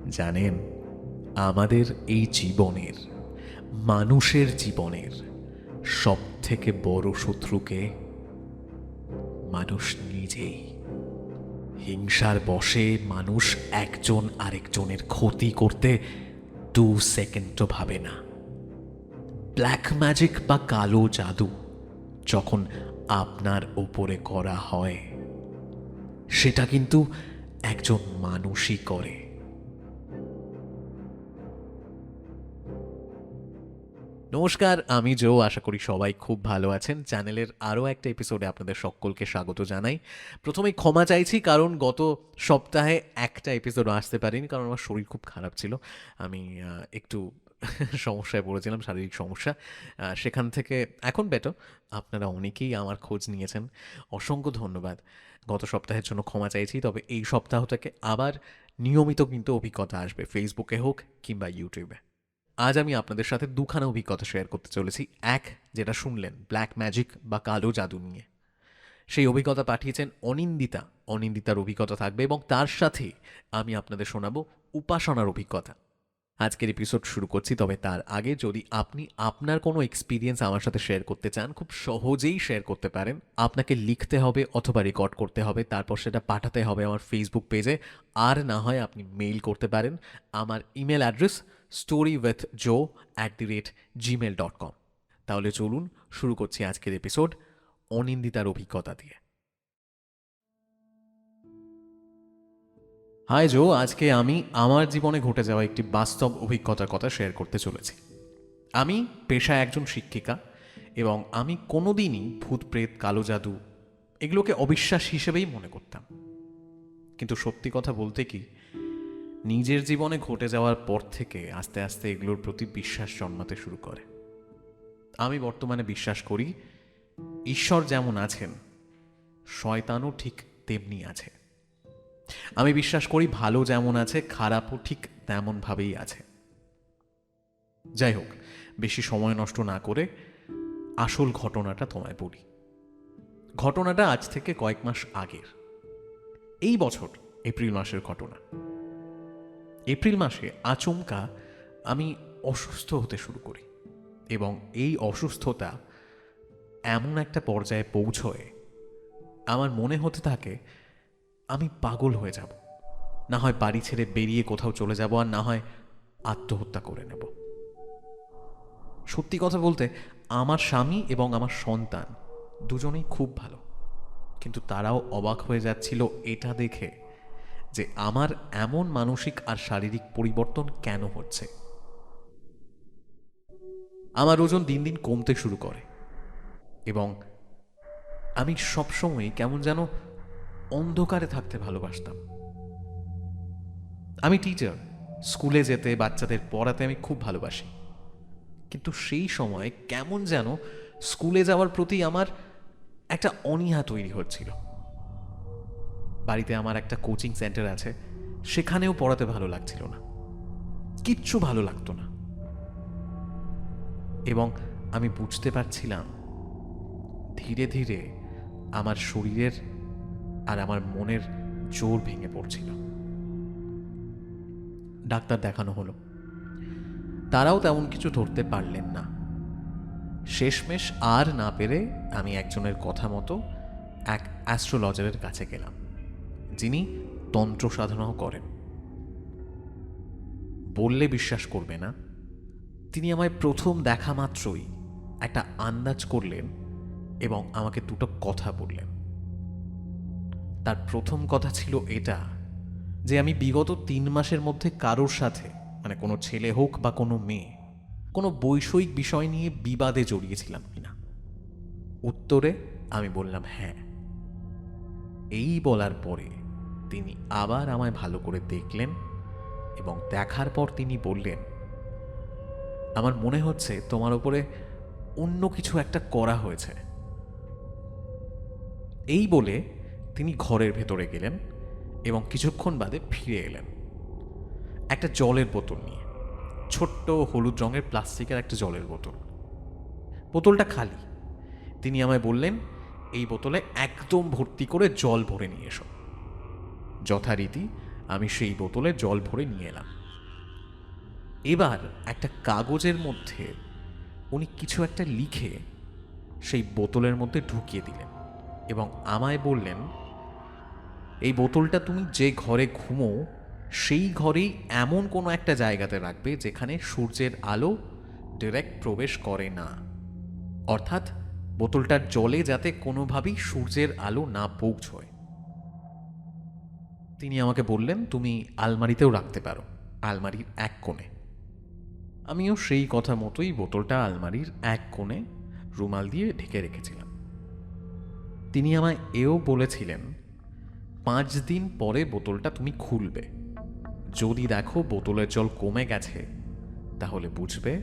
জানেন, আমাদের এই জীবনের, মানুষের জীবনের সব থেকে বড় শত্রুকে মানুষ নিজেই। হিংসার বশে মানুষ একজন আরেকজনের ক্ষতি করতে 2 সেকেন্ডও ভাবে না। ব্ল্যাক ম্যাজিক বা কালো জাদু যখন আপনার ওপরে করা হয়, সেটা কিন্তু একজন মানুষই করে। নমস্কার, আমি জো। আশা করি সবাই খুব ভালো আছেন। চ্যানেলের আরও একটা এপিসোডে আপনাদের সকলকে স্বাগত জানাই। প্রথমেই ক্ষমা চাইছি, কারণ গত সপ্তাহে একটা এপিসোডও আসতে পারিনি, কারণ আমার শরীর খুব খারাপ ছিল। আমি একটু সমস্যায় পড়েছিলাম, শারীরিক সমস্যা। সেখান থেকে এখন বেটার। আপনারা অনেকেই আমার খোঁজ নিয়েছেন, অসংখ্য ধন্যবাদ। গত সপ্তাহের জন্য ক্ষমা চাইছি। তবে এই সপ্তাহ থেকে আবার নিয়মিত কিন্তু অভিজ্ঞতা আসবে, ফেসবুকে হোক কিংবা ইউটিউবে। আজ আমি আপনাদের সাথে দুখানা অভিজ্ঞতা শেয়ার করতে চলেছি। এক, যেটা শুনলেন ব্ল্যাক ম্যাজিক বা কালো জাদু নিয়ে, সেই অভিজ্ঞতা পাঠিয়েছেন অনিন্দিতা। অনিন্দিতার অভিজ্ঞতা থাকবে এবং তার সাথে আমি আপনাদের শোনাবো উপাসনার অভিজ্ঞতা। আজকের এপিসোড শুরু করছি। তবে তার আগে, যদি আপনি আপনার কোনো এক্সপিরিয়েন্স আমার সাথে শেয়ার করতে চান, খুব সহজেই শেয়ার করতে পারেন। আপনাকে লিখতে হবে অথবা রেকর্ড করতে হবে, তারপর সেটা পাঠাতে হবে আমার ফেসবুক পেজে। আর না হয় আপনি মেইল করতে পারেন। আমার ইমেল অ্যাড্রেস storywithjoe@gmail.com। তাহলে চলুন শুরু করছি আজকের এপিসোড অনিন্দিতার অভিজ্ঞতা দিয়ে। হাই জো, আজকে আমি আমার জীবনে ঘটে যাওয়া একটি বাস্তব অভিজ্ঞতার কথা শেয়ার করতে চলেছি। আমি পেশায় একজন শিক্ষিকা, এবং আমি কোনোদিনই ভূত প্রেত, কালো জাদু এগুলোকে অবিশ্বাস হিসেবেই মনে করতাম। কিন্তু সত্যি কথা বলতে কি, নিজের জীবনে ঘটে যাওয়ার পর থেকে আস্তে আস্তে এগুলোর প্রতি বিশ্বাস জন্মাতে শুরু করে। আমি বর্তমানে বিশ্বাস করি ঈশ্বর যেমন আছেন, শয়তানও ঠিক তেমনি আছে। আমি বিশ্বাস করি ভালো যেমন আছে, খারাপও ঠিক তেমনভাবেই আছে। যাই হোক, বেশি সময় নষ্ট না করে আসল ঘটনাটা তোমায় বলি। ঘটনাটা আজ থেকে কয়েক মাস আগের, এই বছর এপ্রিল মাসের ঘটনা। এপ্রিল মাসে আচমকা আমি অসুস্থ হতে শুরু করি, এবং এই অসুস্থতা এমন একটা পর্যায়ে পৌঁছয় আমার মনে হতে থাকে আমি পাগল হয়ে যাব, না হয় বাড়ি ছেড়ে বেরিয়ে কোথাও চলে যাব, আর না হয় আত্মহত্যা করে নেব। সত্যি কথা বলতে, আমার স্বামী এবং আমার সন্তান দুজনেই খুব ভালো, কিন্তু তারাও অবাক হয়ে যাচ্ছিল এটা দেখে যে আমার এমন মানসিক আর শারীরিক পরিবর্তন কেন হচ্ছে। আমার ওজন দিন দিন কমতে শুরু করে, এবং আমি সবসময় কেমন যেন অন্ধকারে থাকতে ভালোবাসতাম। আমি টিচার, স্কুলে যেতে, বাচ্চাদের পড়াতে আমি খুব ভালোবাসি। কিন্তু সেই সময় কেমন যেন স্কুলে যাওয়ার প্রতি আমার একটা অনীহা তৈরি হচ্ছিল। বাড়িতে আমার একটা কোচিং সেন্টার আছে, সেখানেও পড়াতে ভালো লাগছিল না, কিচ্ছু ভালো লাগতো না। এবং আমি বুঝতে পারছিলাম ধীরে ধীরে আমার শরীরের আর আমার মনের জোর ভেঙে পড়ছিল। ডাক্তার দেখানো হলো, তারাও তেমন কিছু ধরতে পারলেন না। শেষমেশ আর না পেরে আমি একজনের কথা মতো এক অ্যাস্ট্রোলজারের কাছে গেলাম, যিনি তন্ত্র সাধনাও করেন। বললে বিশ্বাস করবে না, তিনি আমায় প্রথম দেখা মাত্রই একটা আন্দাজ করলেন এবং আমাকে দুটো কথা বললেন। তার প্রথম কথা ছিল এটা, যে আমি বিগত 3 মাসের মধ্যে কারোর সাথে, মানে কোনো ছেলে হোক বা কোনো মেয়ে, কোনো বৈষয়িক বিষয় নিয়ে বিবাদে জড়িয়েছিলাম কিনা। উত্তরে আমি বললাম হ্যাঁ। এই বলার পরে তিনি আবার আমায় ভালো করে দেখলেন, এবং দেখার পর তিনি বললেন, আমার মনে হচ্ছে তোমার উপরে অন্য কিছু একটা করা হয়েছে। এই বলে তিনি ঘরের ভেতরে গেলেন এবং কিছুক্ষণ বাদে ফিরে এলেন একটা জলের বোতল নিয়ে। ছোট্ট হলুদ রঙের প্লাস্টিকের একটা জলের বোতল। বোতলটা খালি। তিনি আমায় বললেন, এই বোতলে একদম ভর্তি করে জল ভরে নিয়ে এসো। যথারীতি আমি সেই বোতলে জল ভরে নিয়ে এলাম। এবার একটা কাগজের মধ্যে উনি কিছু একটা লিখে সেই বোতলের মধ্যে ঢুকিয়ে দিলেন এবং আমায় বললেন, এই বোতলটা তুমি যে ঘরে ঘুমো সেই ঘরেই এমন কোনো একটা জায়গাতে রাখবে যেখানে সূর্যের আলো ডিরেক্ট প্রবেশ করে না, অর্থাৎ বোতলটার জলে যাতে কোনোভাবেই সূর্যের আলো না পৌঁছয়। তিনি আমাকে বললেন, তুমি আলমারিতেও রাখতে পারো, আলমারির এক কোণে। আমিও সেই কথা মতোই বোতলটা আলমারির এক কোণে রুমাল দিয়ে ঢেকে রেখেছিলাম। তিনি আমায় এও বলেছিলেন, 5 দিন পরে বোতলটা তুমি খুলবে, যদি দেখো বোতলের জল কমে গেছে তাহলে বুঝবে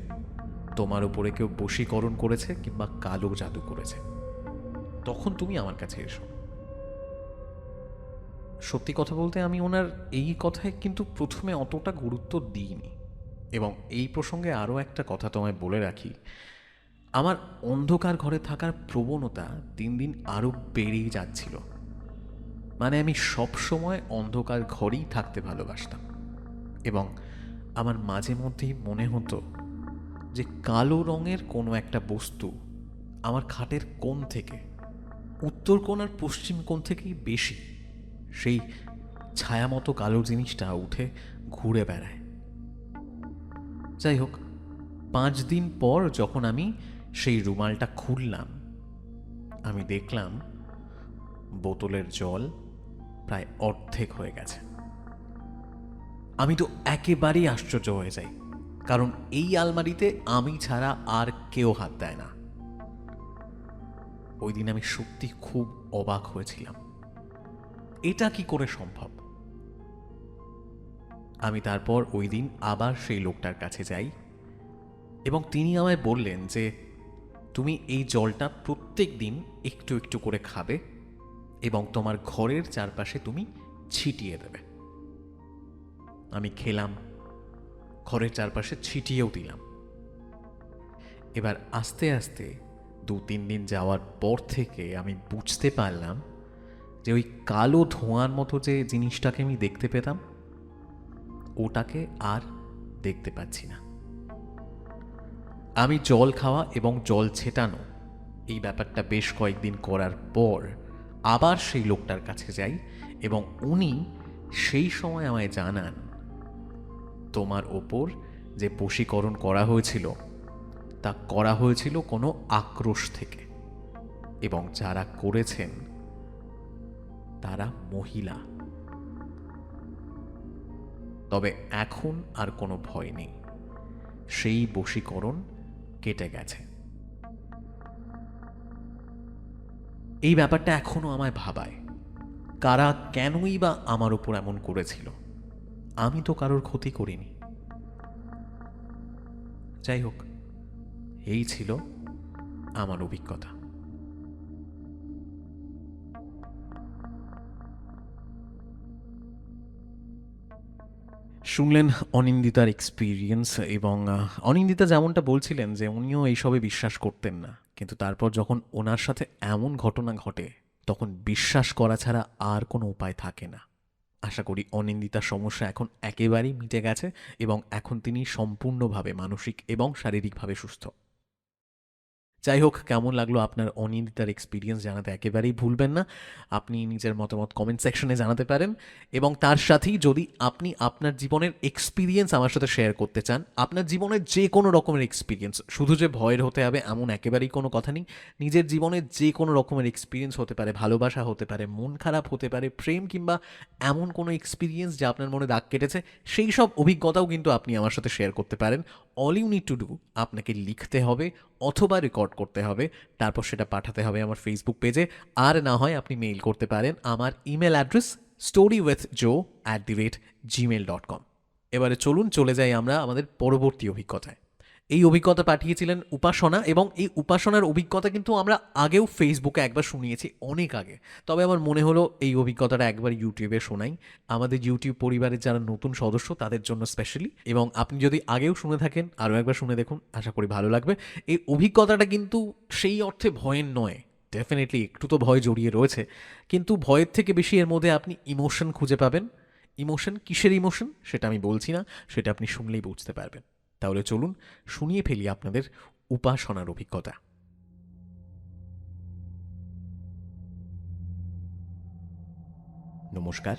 তোমার উপরে কেউ বশীকরণ করেছে কিংবা কালো জাদু করেছে, তখন তুমি আমার কাছে এসো। সত্যি কথা বলতে আমি ওনার এই কথায় কিন্তু প্রথমে অতটা গুরুত্ব দিইনি। এবং এই প্রসঙ্গে আরও একটা কথা তোমায় বলে রাখি, আমার অন্ধকার ঘরে থাকার প্রবণতা দিন দিন আরও বেড়েই যাচ্ছিল। মানে আমি সব সময় অন্ধকার ঘরেই থাকতে ভালোবাসতাম এবং আমার মাঝে মধ্যেই মনে হতো যে কালো রঙের কোনো একটা বস্তু আমার খাটের কোণ থেকে, উত্তর কোণ আর পশ্চিম কোণ থেকেই বেশি সেই ছায়া মতো কালো জিনিসটা উঠে ঘুরে বেড়ায়। যাই হোক, 5 দিন পর যখন আমি সেই রুমালটা খুললাম, আমি দেখলাম বোতলের জল প্রায় অর্ধেক হয়ে গেছে। আমি তো একেবারেই আশ্চর্য হয়ে যাই, কারণ এই আলমারিতে আমি ছাড়া আর কেউ হাত দেয় না। ওই দিন আমি সত্যি খুব অবাক হয়েছিলাম, এটা কি করে সম্ভব। আমি তারপর ওই দিন আবার সেই লোকটার কাছে যাই এবং তিনি আমায় বললেন যে তুমি এই জলটা প্রত্যেক দিন একটু একটু করে খাবে এবং তোমার ঘরের চারপাশে তুমি ছিটিয়ে দেবে। আমি খেলাম, ঘরের চারপাশে ছিটিয়েও দিলাম। এবার আস্তে আস্তে 2-3 দিন যাওয়ার পর থেকে আমি বুঝতে পারলাম যে ওই কালো ধোঁয়ার মতো যে জিনিসটাকে আমি দেখতে পেতাম, ওটাকে আর দেখতে পাচ্ছি না। আমি জল খাওয়া এবং জল ছেটানো এই ব্যাপারটা বেশ কয়েকদিন করার পর আবার সেই লোকটার কাছে যাই এবং উনি সেই সময় আমায় জানান, তোমার ওপর যে বশীকরণ করা হয়েছিল তা করা হয়েছিল কোনো আক্রোশ থেকে এবং যারা করেছেন তারা মহিলা। তবে এখন আর কোনো ভয় নেই, সেই বশীকরণ কেটে গেছে। এই ব্যাপারটা এখনো আমায় ভাবায়, কারা কেনই বা আমার উপর এমন করেছিল। আমি তো কারোর ক্ষতি করিনি। যাই হোক, এই ছিল আমার অভিজ্ঞতা। শুনলেন অনিন্দিতার এক্সপিরিয়েন্স এবং অনিন্দিতা যেমনটা বলছিলেন যে উনিও এইসবে বিশ্বাস করতেন না, কিন্তু তারপর যখন ওনার সাথে এমন ঘটনা ঘটে তখন বিশ্বাস করা ছাড়া আর কোনো উপায় থাকে না। আশা করি অনিন্দিতার সমস্যা এখন একেবারেই মিটে গেছে এবং এখন তিনি সম্পূর্ণভাবে মানসিক এবং শারীরিকভাবে সুস্থ। যাই হোক, কেমন লাগলো আপনার অনিন্দিতার এক্সপিরিয়েন্স জানাতে একেবারেই ভুলবেন না। আপনি নিজের মতামত কমেন্ট সেকশনে জানাতে পারেন এবং তার সাথেই যদি আপনি আপনার জীবনের এক্সপিরিয়েন্স আমার সাথে শেয়ার করতে চান, আপনার জীবনের যে কোনো রকমের এক্সপিরিয়েন্স, শুধু যে ভয়ের হতে হবে এমন একেবারেই কোনো কথা নেই। নিজের জীবনের যে কোনো রকমের এক্সপিরিয়েন্স হতে পারে, ভালোবাসা হতে পারে, মন খারাপ হতে পারে, প্রেম কিংবা এমন কোনো এক্সপিরিয়েন্স যা আপনার মনে দাগ কেটেছে, সেই সব অভিজ্ঞতাও কিন্তু আপনি আমার সাথে শেয়ার করতে পারেন। All you need to do, আপনাকে লিখতে হবে অথবা রেকর্ড করতে হবে, তারপর সেটা পাঠাতে হবে আমার ফেসবুক পেজে, আর না হয় আপনি মেইল করতে পারেন আমার ইমেল অ্যাড্রেস storywithjoe@gmail.com। এবারে চলুন চলে যাই আমরা আমাদের পরবর্তী অভিজ্ঞতায়। এই অভিজ্ঞতা পাঠিয়েছিলেন উপাসনা এবং এই উপাসনার অভিজ্ঞতা কিন্তু আমরা আগেও ফেসবুকে একবার শুনিয়েছি, অনেক আগে। তবে আমার মনে হলো এই অভিজ্ঞতাটা একবার ইউটিউবে শোনাই, আমাদের ইউটিউব পরিবারের যারা নতুন সদস্য তাদের জন্য স্পেশালি। এবং আপনি যদি আগেও শুনে থাকেন আরও একবার শুনে দেখুন, আশা করি ভালো লাগবে। এই অভিজ্ঞতাটা কিন্তু সেই অর্থে ভয়ের নয়, ডেফিনেটলি একটু তো ভয় জড়িয়ে রয়েছে, কিন্তু ভয়ের থেকে বেশি এর মধ্যে আপনি ইমোশন খুঁজে পাবেন ইমোশন কিসের ইমোশন সেটা আমি বলছি না, সেটা আপনি শুনলেই বুঝতে পারবেন। তাহলে চলুন শুনিয়ে ফেলি আপনাদের উপাসনার অভিজ্ঞতা। নমস্কার।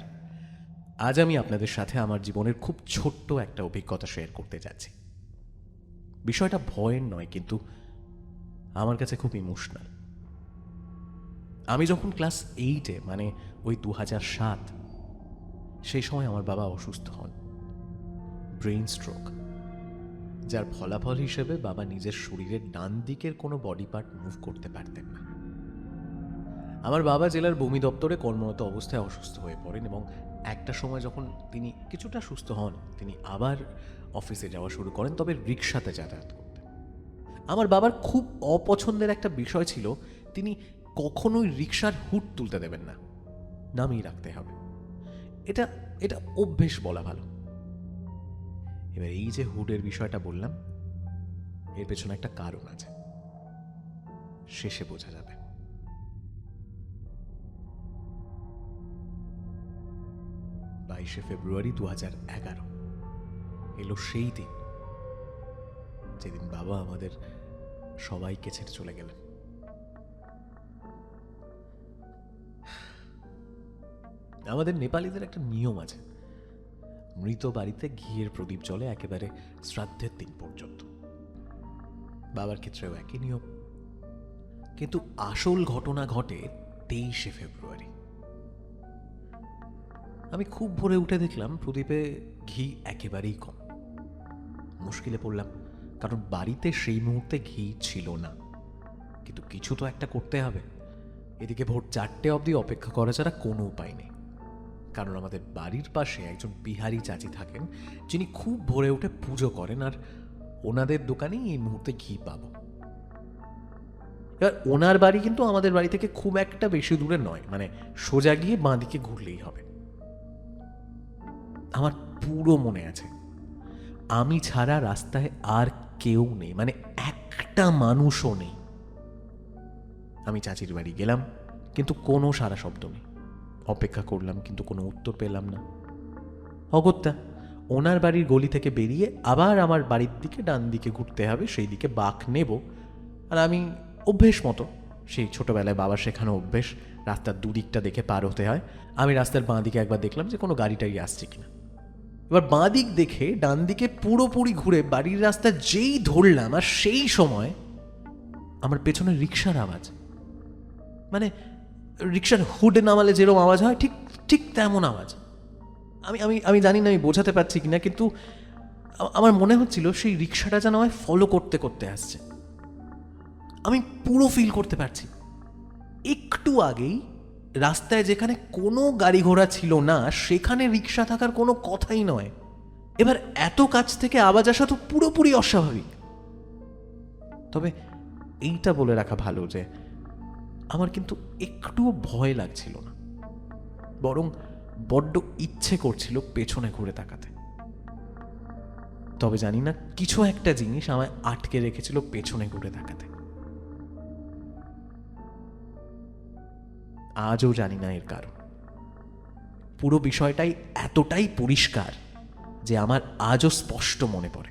আজ আমি আপনাদের সাথে আমার জীবনের খুব ছোট্ট একটা অভিজ্ঞতা শেয়ার করতে যাচ্ছি। বিষয়টা ভয়ের নয়, কিন্তু আমার কাছে খুব ইমোশনাল। আমি যখন ক্লাস 8-এ, মানে ওই 2007, সেই সময় আমার বাবা অসুস্থ হন, ব্রেইন স্ট্রোক, যার ফলাফল হিসেবে বাবা নিজের শরীরের ডান দিকের কোনো বডি পার্ট মুভ করতে পারতেন না। আমার বাবা জেলার ভূমি দপ্তরে কর্মরত অবস্থায় অসুস্থ হয়ে পড়েন এবং একটা সময় যখন তিনি কিছুটা সুস্থ হন, তিনি আবার অফিসে যাওয়া শুরু করেন, তবে রিক্সাতে যাতায়াত করতেন। আমার বাবার খুব অপছন্দের একটা বিষয় ছিল, তিনি কখনোই রিক্সার হুড তুলতে দেবেন না, নামিয়ে রাখতে হবে। এটা এটা অভ্যেস বলা ভালো। এবার এই যে হুডের বিষয়টা বললাম, এর পেছনে একটা কারণ আছে, শেষে বোঝা যাবে। 22শে ফেব্রুয়ারি 2011 এলো সেই দিন যেদিন বাবা আমাদের সবাইকে ছেড়ে চলে গেলেন। আমাদের নেপালিদের একটা নিয়ম আছে, মৃত বাড়িতে ঘিয়ের প্রদীপ জ্বলে একেবারে শ্রাদ্ধের দিন পর্যন্ত। বাবার ক্ষেত্রেও একই নিয়ম, কিন্তু আসল ঘটনা ঘটে 23শে ফেব্রুয়ারি। আমি খুব ভোরে উঠে দেখলাম প্রদীপে ঘি একেবারেই কম। মুশকিলে পড়লাম, কারণ বাড়িতে সেই মুহূর্তে ঘি ছিল না, কিন্তু কিছু তো একটা করতে হবে। এদিকে ভোর 4টে অবধি অপেক্ষা করা ছাড়া কোনো উপায় নেই, কারণ আমাদের বাড়ির পাশে একজন বিহারি চাচি থাকেন, যিনি খুব ভোরে উঠে পুজো করেন, আর ওনাদের দোকানেই এই মুহূর্তে ঘি পাবো। এবার ওনার বাড়ি কিন্তু আমাদের বাড়ি থেকে খুব একটা বেশি দূরে নয়, মানে সোজা গিয়ে বাঁ দিকে ঘুরলেই হবে। আমার পুরো মনে আছে, আমি ছাড়া রাস্তায় আর কেউ নেই, মানে একটা মানুষও নেই। আমি চাচির বাড়ি গেলাম, কিন্তু কোনো সারা শব্দ নেই। অপেক্ষা করলাম, কিন্তু কোনো উত্তর পেলাম না। অগত্যা ওনার বাড়ির গলি থেকে বেরিয়ে আবার আমার বাড়ির দিকে ডান দিকে ঘুরতে হবে, সেই দিকে বাঁক নেব। আর আমি অভ্যেস মতো, সেই ছোটবেলায় বাবার শেখানো অভ্যেস, রাস্তার দুদিকটা দেখে পার হতে হয়। আমি রাস্তার বাঁ দিকে একবার দেখলাম যে কোনো গাড়ি টাড়ি আসছে কিনা। এবার বাঁ দিক দেখে ডান দিকে পুরোপুরি ঘুরে বাড়ির রাস্তা যেই ধরলাম, আর সেই সময় আমার পেছনে রিক্সার আওয়াজ, মানে রিক্সার হুডে নামালে যেরকম আওয়াজ হয়, ঠিক ঠিক তেমন আওয়াজ। আমি আমি আমি জানি না আমি বোঝাতে পারছি কিনা, কিন্তু আমার মনে হচ্ছিল সেই রিক্সাটা যেন আমায় ফলো করতে করতে আসছে। আমি পুরো ফিল করতে পারছি। একটু আগেই রাস্তায় যেখানে কোনো গাড়ি ঘোড়া ছিল না, সেখানে রিক্সা থাকার কোনো কথাই নয়। এবার এত কাছ থেকে আওয়াজ আসা তো পুরোপুরি অস্বাভাবিক। তবে এইটা বলে রাখা ভালো যে আমার কিন্তু একটুও ভয় লাগছিল না, বরং বড্ড ইচ্ছে করছিল পেছনে ঘুরে তাকাতে। তবে জানি না, কিছু একটা জিনিস আমায় আটকে রেখেছিল পেছনে ঘুরে তাকাতে। আজও জানি না এর কারণ। পুরো বিষয়টাই এতটাই পরিষ্কার যে আমার আজও স্পষ্ট মনে পড়ে।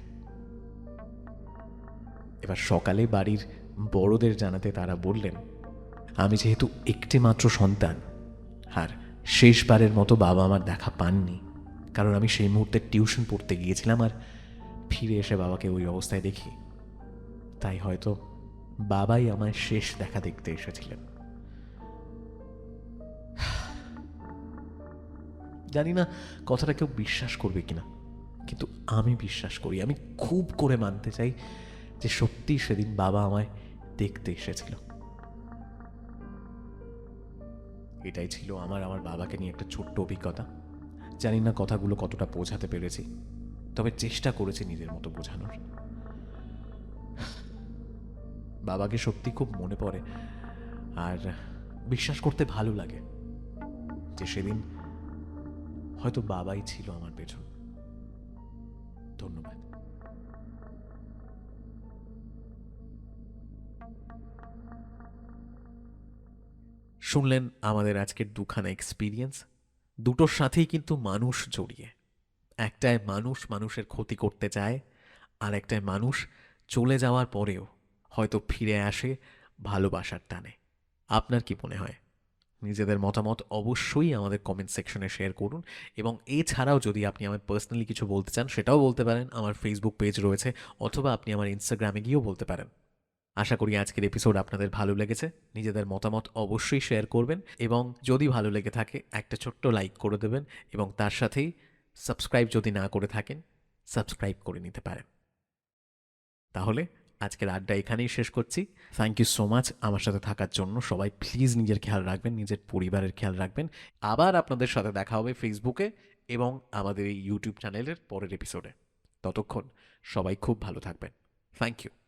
এবার সকালে বাড়ির বড়দের জানাতে তারা বললেন, আমি যেহেতু একটি মাত্র সন্তান, আর শেষবারের মতো বাবা আমার দেখা পাননি, কারণ আমি সেই মুহূর্তে টিউশন পড়তে গিয়েছিলাম, আর ফিরে এসে বাবাকে ওই অবস্থায় দেখি, তাই হয়তো বাবাই আমায় শেষ দেখা দেখতে এসেছিলেন। জানি না কথাটা কেউ বিশ্বাস করবে কিনা, কিন্তু আমি বিশ্বাস করি, আমি খুব করে মানতে চাই যে সত্যি সেদিন বাবা আমায় দেখতে এসেছিল। এটাই ছিল আমার বাবাকে নিয়ে একটা ছোট্ট অভিজ্ঞতা। জানি না কথাগুলো কতটা বোঝাতে পেরেছি, তবে চেষ্টা করেছি নিজের মতো বোঝানোর। বাবাকে সত্যি খুব মনে পড়ে, আর বিশ্বাস করতে ভালো লাগে যে সেদিন হয়তো বাবাই ছিল আমার পেছন। ধন্যবাদ। শুনলেন আমাদের আজকের দুখানা এক্সপিরিয়েন্স। দুটোর সাথেই কিন্তু মানুষ জড়িয়ে। একটায় মানুষ মানুষের ক্ষতি করতে চায়, আর একটায় মানুষ চলে যাওয়ার পরেও হয়তো ফিরে আসে ভালোবাসার টানে। আপনার কি মনে হয়? নিজেদের মতামত অবশ্যই আমাদের কমেন্ট সেকশনে শেয়ার করুন, এবং এছাড়াও যদি আপনি আমায় পার্সোনালি কিছু বলতে চান সেটাও বলতে পারেন। আমার ফেসবুক পেজ রয়েছে, অথবা আপনি আমার ইনস্টাগ্রামে গিয়েও বলতে পারেন। আশা করি আজকের এপিসোড আপনাদের ভালো লেগেছে। নিজেদের মতামত অবশ্যই শেয়ার করবেন, এবং যদি ভালো লেগে থাকে একটা ছোট্ট লাইক করে দেবেন, এবং তার সাথেই সাবস্ক্রাইব যদি না করে থাকেন সাবস্ক্রাইব করে নিতে পারেন। তাহলে আজকের আড্ডা এখানেই শেষ করছি। থ্যাংক ইউ সো মাচ আমার সাথে থাকার জন্য। সবাই প্লিজ নিজের খেয়াল রাখবেন, নিজের পরিবারের খেয়াল রাখবেন। আবার আপনাদের সাথে দেখা হবে ফেসবুকে এবং আমাদের এই ইউটিউব চ্যানেলের পরের এপিসোডে। ততক্ষণ সবাই খুব ভালো থাকবেন। Thank you.